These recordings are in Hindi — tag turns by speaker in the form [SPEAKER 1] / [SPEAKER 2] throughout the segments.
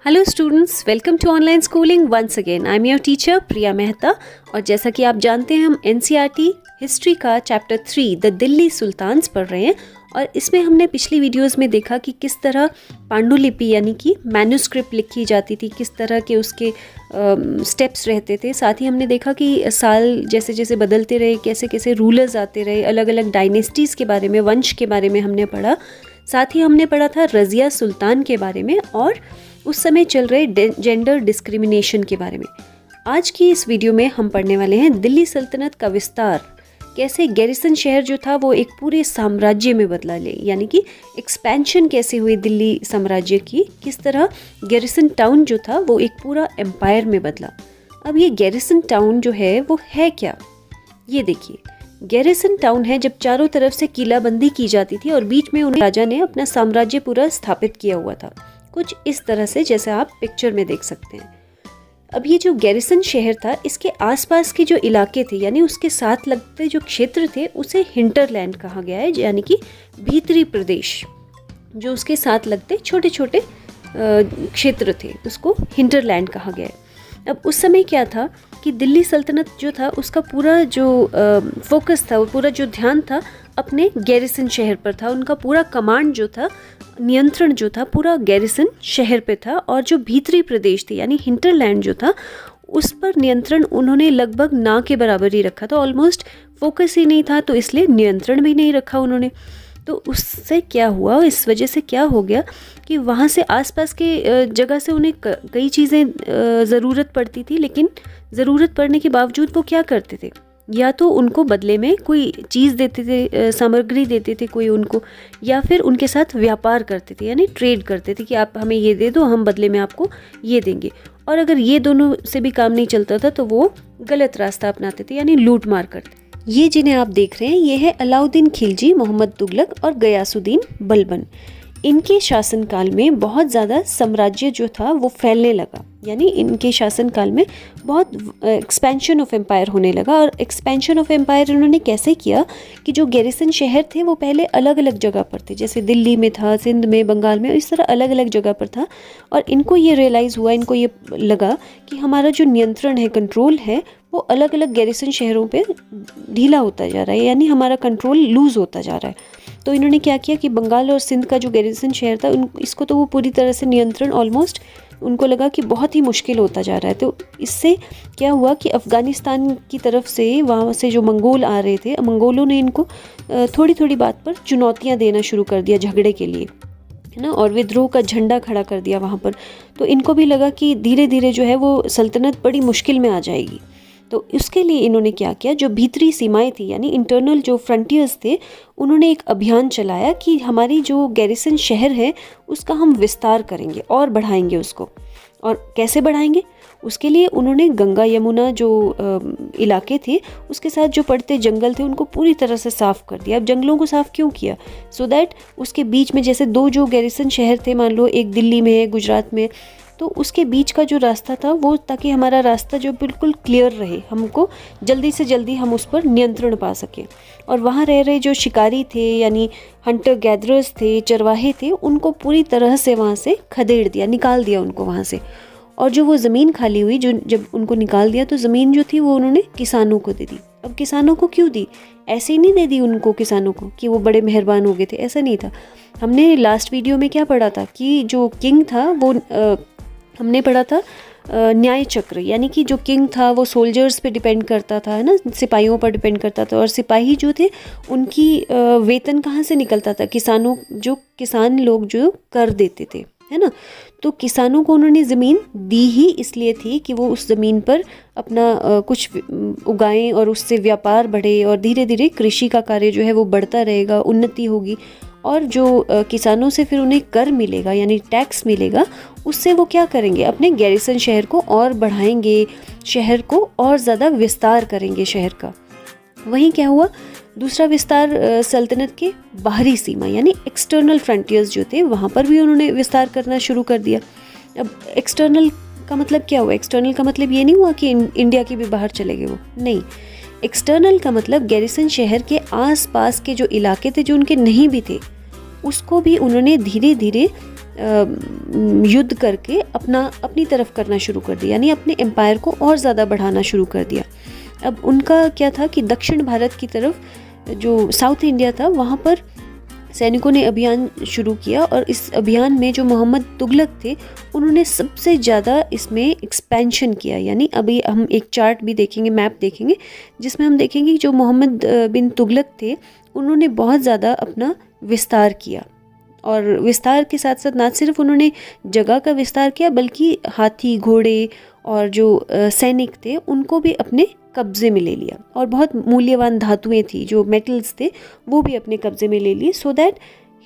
[SPEAKER 1] Hello students, welcome to online schooling once again. I am your teacher Priya Mehta. और जैसा कि आप जानते हैं, हम एनसीईआरटी हिस्ट्री का चैप्टर 3 द दिल्ली सुल्तान्स पढ़ रहे हैं। और इसमें हमने पिछली वीडियोस में देखा कि किस तरह पांडुलिपि यानी कि मैन्युस्क्रिप्ट लिखी जाती थी, किस तरह के उसके स्टेप्स रहते थे। साथ ही हमने देखा कि साल जैसे जैसे बदलते रहे, कैसे कैसे रूलर्स आते रहे, अलग अलग डायनेस्टीज़ के बारे में, वंश के बारे में हमने पढ़ा। साथ ही हमने पढ़ा था रज़िया सुल्तान के बारे में और उस समय चल रहे जेंडर डिस्क्रिमिनेशन के बारे में। आज की इस वीडियो में हम पढ़ने वाले हैं दिल्ली सल्तनत का विस्तार, कैसे गैरिसन शहर जो था वो एक पूरे साम्राज्य में बदला ले, यानी कि एक्सपेंशन कैसे हुई दिल्ली साम्राज्य की, किस तरह गैरिसन टाउन जो था वो एक पूरा एम्पायर में बदला। अब ये गैरिसन टाउन जो है वो है क्या, ये देखिए। गैरिसन टाउन है जब चारों तरफ से किलाबंदी की जाती थी और बीच में उन्हें राजा ने अपना साम्राज्य पूरा स्थापित किया हुआ था, कुछ इस तरह से जैसे आप पिक्चर में देख सकते हैं। अब ये जो गैरिसन शहर था, इसके आसपास के जो इलाके थे यानी उसके साथ लगते जो क्षेत्र थे उसे हिंटरलैंड कहा गया है, यानी कि भीतरी प्रदेश। जो उसके साथ लगते छोटे छोटे क्षेत्र थे उसको हिंटरलैंड कहा गया है। अब उस समय क्या था कि दिल्ली सल्तनत जो था उसका पूरा जो फोकस था, वो पूरा जो ध्यान था अपने गैरिसन शहर पर था। उनका पूरा कमांड जो था, नियंत्रण जो था पूरा गैरिसन शहर पे था। और जो भीतरी प्रदेश थे यानी हिंटरलैंड जो था उस पर नियंत्रण उन्होंने लगभग ना के बराबर ही रखा था, ऑलमोस्ट फोकस ही नहीं था, तो इसलिए नियंत्रण भी नहीं रखा उन्होंने। तो उससे क्या हुआ, इस वजह से क्या हो गया कि वहाँ से आसपास के जगह से उन्हें कई चीज़ें ज़रूरत पड़ती थी, लेकिन ज़रूरत पड़ने के बावजूद वो क्या करते थे, या तो उनको बदले में कोई चीज़ देते थे, सामग्री देते थे कोई उनको, या फिर उनके साथ व्यापार करते थे यानी ट्रेड करते थे कि आप हमें ये दे दो, हम बदले में आपको ये देंगे। और अगर ये दोनों से भी काम नहीं चलता था तो वो गलत रास्ता अपनाते थे यानी लूट मार करते। ये जिन्हें आप देख रहे हैं ये है अलाउद्दीन खिलजी, मोहम्मद तुगलक और गयासुद्दीन बलबन। इनके शासनकाल में बहुत ज़्यादा साम्राज्य जो था वो फैलने लगा, यानी इनके शासनकाल में बहुत एक्सपेंशन ऑफ एम्पायर होने लगा। और एक्सपेंशन ऑफ एम्पायर इन्होंने कैसे किया कि जो गैरिसन शहर थे वो पहले अलग अलग जगह पर थे, जैसे दिल्ली में था, सिंध में, बंगाल में, इस तरह अलग अलग जगह पर था। और इनको ये रियलाइज़ हुआ, इनको ये लगा कि हमारा जो नियंत्रण है, कंट्रोल है, वो अलग अलग गैरिसन शहरों पे ढीला होता जा रहा है, यानी हमारा कंट्रोल लूज़ होता जा रहा है। तो इन्होंने क्या किया कि बंगाल और सिंध का जो गैरिसन शहर था इसको तो वो पूरी तरह से नियंत्रण, ऑलमोस्ट उनको लगा कि बहुत ही मुश्किल होता जा रहा है। तो इससे क्या हुआ कि अफ़गानिस्तान की तरफ से, वहाँ से जो मंगोल आ रहे थे, मंगोलों ने इनको थोड़ी थोड़ी बात पर चुनौतियाँ देना शुरू कर दिया झगड़े के लिए, है ना, और विद्रोह का झंडा खड़ा कर दिया वहाँ पर। तो इनको भी लगा कि धीरे धीरे जो है वो सल्तनत बड़ी मुश्किल में आ जाएगी। तो इसके लिए इन्होंने क्या किया, जो भीतरी सीमाएं थी यानी इंटरनल जो फ्रंटियर्स थे, उन्होंने एक अभियान चलाया कि हमारी जो गैरिसन शहर है उसका हम विस्तार करेंगे और बढ़ाएंगे उसको। और कैसे बढ़ाएंगे, उसके लिए उन्होंने गंगा यमुना जो इलाके थे उसके साथ जो पड़ते जंगल थे उनको पूरी तरह से साफ़ कर दिया। अब जंगलों को साफ़ क्यों किया, सो दैट उसके बीच में जैसे दो जो गैरिसन शहर थे, मान लो एक दिल्ली में है, गुजरात में, तो उसके बीच का जो रास्ता था वो, ताकि हमारा रास्ता जो बिल्कुल क्लियर रहे, हमको जल्दी से जल्दी हम उस पर नियंत्रण पा सकें। और वहाँ रह रहे जो शिकारी थे यानी हंटर गैदरर्स थे, चरवाहे थे, उनको पूरी तरह से वहाँ से खदेड़ दिया, निकाल दिया उनको वहाँ से। और जो वो ज़मीन खाली हुई, जो जब उनको निकाल दिया तो ज़मीन जो थी वो उन्होंने किसानों को दे दी। अब किसानों को क्यों दी, ऐसे ही नहीं दे दी उनको किसानों को कि वो बड़े मेहरबान हो गए थे, ऐसा नहीं था। हमने लास्ट वीडियो में क्या पढ़ा था कि जो किंग था वो हमने पढ़ा था न्याय चक्र, यानी कि जो किंग था वो सोल्जर्स पे डिपेंड करता था, है ना, सिपाहियों पर डिपेंड करता था। और सिपाही जो थे उनकी वेतन कहाँ से निकलता था, किसानों, जो किसान लोग जो कर देते थे, है ना। तो किसानों को उन्होंने ज़मीन दी ही इसलिए थी कि वो उस ज़मीन पर अपना कुछ उगाएं और उससे व्यापार बढ़े, और धीरे धीरे कृषि का कार्य जो है वो बढ़ता रहेगा, उन्नति होगी। और जो किसानों से फिर उन्हें कर मिलेगा यानी टैक्स मिलेगा, उससे वो क्या करेंगे, अपने गैरिसन शहर को और बढ़ाएंगे, शहर को और ज़्यादा विस्तार करेंगे शहर का। वहीं क्या हुआ, दूसरा विस्तार सल्तनत के बाहरी सीमा यानी एक्सटर्नल फ्रंटियर्स जो थे वहाँ पर भी उन्होंने विस्तार करना शुरू कर दिया। अब एक्सटर्नल का मतलब क्या हुआ, एक्सटर्नल का मतलब ये नहीं हुआ कि इंडिया के भी बाहर चले गए वो, नहीं। एक्सटर्नल का मतलब गैरिसन शहर के आसपास के जो इलाके थे जो उनके नहीं भी थे, उसको भी उन्होंने धीरे धीरे युद्ध करके अपनी तरफ करना शुरू कर दिया, यानी अपने एम्पायर को और ज़्यादा बढ़ाना शुरू कर दिया। अब उनका क्या था कि दक्षिण भारत की तरफ, जो साउथ इंडिया था, वहाँ पर सैनिकों ने अभियान शुरू किया और इस अभियान में जो मोहम्मद तुगलक थे उन्होंने सबसे ज़्यादा इसमें एक्सपेंशन किया। यानी अभी हम एक चार्ट भी देखेंगे, मैप देखेंगे, जिसमें हम देखेंगे कि जो मोहम्मद बिन तुगलक थे उन्होंने बहुत ज़्यादा अपना विस्तार किया। और विस्तार के साथ साथ ना सिर्फ उन्होंने जगह का विस्तार किया बल्कि हाथी, घोड़े और जो सैनिक थे उनको भी अपने कब्जे में ले लिया। और बहुत मूल्यवान धातुएं थी, जो मेटल्स थे, वो भी अपने कब्जे में ले लिए, so that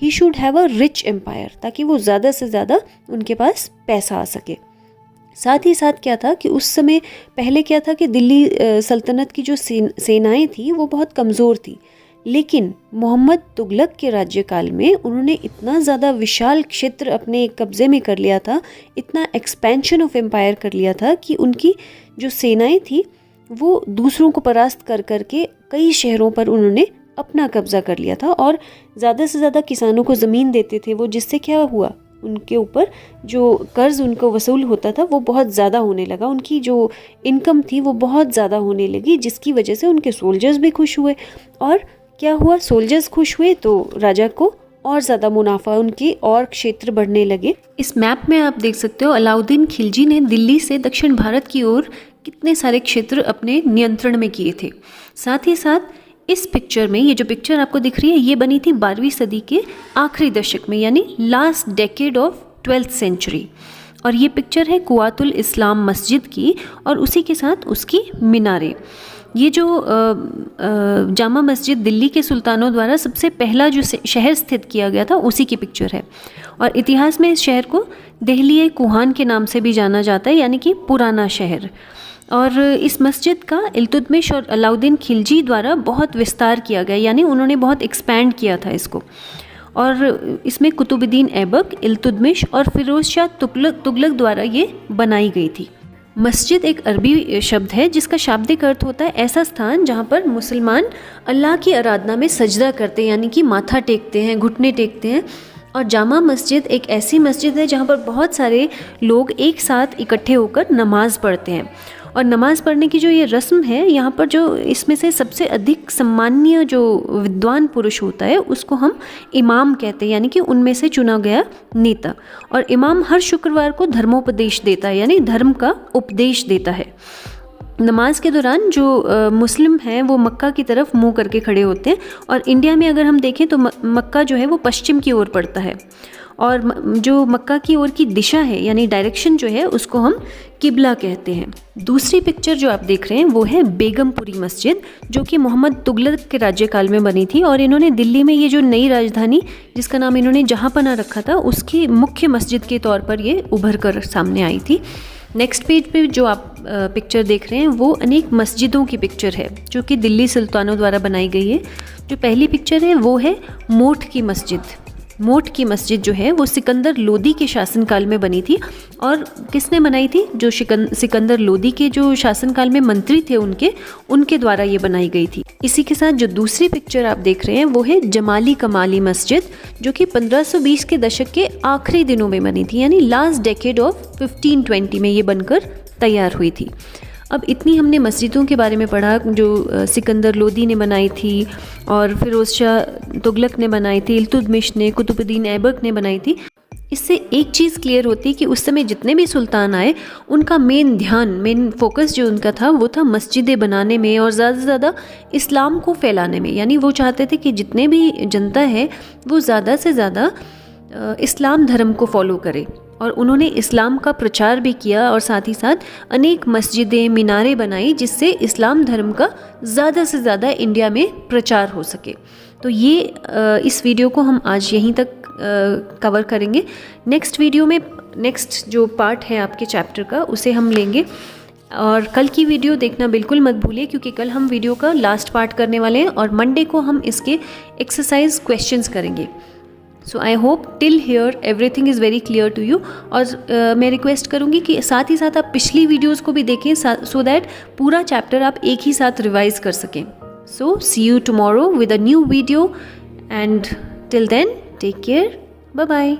[SPEAKER 1] he should have a rich empire, ताकि वो ज़्यादा से ज़्यादा उनके पास पैसा आ सके। साथ ही साथ क्या था कि उस समय पहले क्या था कि दिल्ली सल्तनत की जो सेनाएं थी वो बहुत कमज़ोर थी, लेकिन मोहम्मद तुगलक के राज्यकाल में उन्होंने इतना ज़्यादा विशाल क्षेत्र अपने कब्ज़े में कर लिया था, इतना एक्सपेंशन ऑफ एम्पायर कर लिया था कि उनकी जो सेनाएं थी वो दूसरों को परास्त कर करके कई शहरों पर उन्होंने अपना कब्ज़ा कर लिया था। और ज़्यादा से ज़्यादा किसानों को ज़मीन देते थे वो, जिससे क्या हुआ, उनके ऊपर जो कर्ज़ उनको वसूल होता था वो बहुत ज़्यादा होने लगा, उनकी जो इनकम थी वो बहुत ज़्यादा होने लगी, जिसकी वजह से उनके सोल्जर्स भी खुश हुए। और क्या हुआ, सोल्जर्स खुश हुए तो राजा को और ज़्यादा मुनाफा, उनके और क्षेत्र बढ़ने लगे। इस मैप में आप देख सकते हो अलाउद्दीन खिलजी ने दिल्ली से दक्षिण भारत की ओर कितने सारे क्षेत्र अपने नियंत्रण में किए थे। साथ ही साथ इस पिक्चर में, ये जो पिक्चर आपको दिख रही है, ये बनी थी 12वीं सदी के आखिरी दशक में, यानी last decade of 12th century. और ये पिक्चर है कुआतुल इस्लाम मस्जिद की और उसी के साथ उसकी मीनारें। ये जो जामा मस्जिद दिल्ली के सुल्तानों द्वारा सबसे पहला जो शहर स्थित किया गया था उसी की पिक्चर है। और इतिहास में इस शहर को देहली कुहान के नाम से भी जाना जाता है, यानी कि पुराना शहर। और इस मस्जिद का इल्तुतमिश और अलाउद्दीन खिलजी द्वारा बहुत विस्तार किया गया, यानी उन्होंने बहुत एक्सपैंड किया था इसको। और इसमें कुतुबुद्दीन ऐबक, इल्तुतमिश और फिरोज शाह तुगलक द्वारा ये बनाई गई थी। मस्जिद एक अरबी शब्द है जिसका शाब्दिक अर्थ होता है ऐसा स्थान जहाँ पर मुसलमान अल्लाह की आराधना में सजदा करते हैं, यानी कि माथा टेकते हैं, घुटने टेकते हैं। और जामा मस्जिद एक ऐसी मस्जिद है जहाँ पर बहुत सारे लोग एक साथ इकट्ठे होकर नमाज़ पढ़ते हैं। और नमाज़ पढ़ने की जो ये रस्म है, यहाँ पर जो इसमें से सबसे अधिक सम्माननीय जो विद्वान पुरुष होता है उसको हम इमाम कहते हैं, यानी कि उनमें से चुना गया नेता। और इमाम हर शुक्रवार को धर्मोपदेश देता है, यानी धर्म का उपदेश देता है। नमाज के दौरान जो मुस्लिम हैं वो मक्का की तरफ मुंह करके खड़े होते हैं। और इंडिया में अगर हम देखें तो मक्का जो है वो पश्चिम की ओर पड़ता है, और जो मक्का की ओर की दिशा है यानी डायरेक्शन जो है उसको हम किबला कहते हैं। दूसरी पिक्चर जो आप देख रहे हैं वो है बेगमपुरी मस्जिद, जो कि मोहम्मद तुगलक के राज्यकाल में बनी थी। और इन्होंने दिल्ली में ये जो नई राजधानी जिसका नाम इन्होंने जहाँपना रखा था उसकी मुख्य मस्जिद के तौर पर ये उभर कर सामने आई थी। नेक्स्ट पेज पे जो आप पिक्चर देख रहे हैं वो अनेक मस्जिदों की पिक्चर है जो कि दिल्ली सुल्तानों द्वारा बनाई गई है। जो पहली पिक्चर है वो है मोठ की मस्जिद। मोठ की मस्जिद जो है वो सिकंदर लोदी के शासनकाल में बनी थी। और किसने बनाई थी? जो सिकंदर लोदी के जो शासनकाल में मंत्री थे उनके द्वारा ये बनाई गई थी। इसी के साथ जो दूसरी पिक्चर आप देख रहे हैं वो है जमाली कमाली मस्जिद, जो कि 1520 के दशक के आखिरी दिनों में बनी थी, यानी लास्ट डेकेड ऑफ 1520 में ये बनकर तैयार हुई थी। अब इतनी हमने मस्जिदों के बारे में पढ़ा जो सिकंदर लोदी ने बनाई थी और फिरोज शाह तुगलक ने बनाई थी, इल्तुतमिश ने, कुतुबुद्दीन ऐबक ने बनाई थी। इससे एक चीज़ क्लियर होती है कि उस समय जितने भी सुल्तान आए उनका मेन फोकस जो उनका था वो था मस्जिदें बनाने में और ज़्यादा से ज़्यादा इस्लाम को फैलाने में। यानी वो चाहते थे कि जितने भी जनता है वो ज़्यादा से ज़्यादा इस्लाम धर्म को फॉलो करे। और उन्होंने इस्लाम का प्रचार भी किया और साथ ही साथ अनेक मस्जिदें, मीनारें बनाई जिससे इस्लाम धर्म का ज़्यादा से ज़्यादा इंडिया में प्रचार हो सके। तो ये इस वीडियो को हम आज यहीं तक कवर करेंगे। नेक्स्ट वीडियो में नेक्स्ट जो पार्ट है आपके चैप्टर का उसे हम लेंगे। और कल की वीडियो देखना बिल्कुल मत भूलिए क्योंकि कल हम वीडियो का लास्ट पार्ट करने वाले हैं और मंडे को हम इसके एक्सरसाइज क्वेश्चंस करेंगे। So I hope till here everything is very clear to you. और मैं रिक्वेस्ट करूँगी कि साथ ही साथ आप पिछली वीडियोस को भी देखें सो दैट पूरा चैप्टर आप एक ही साथ रिवाइज कर सकें। So see you tomorrow with a new video and till then take care, bye bye.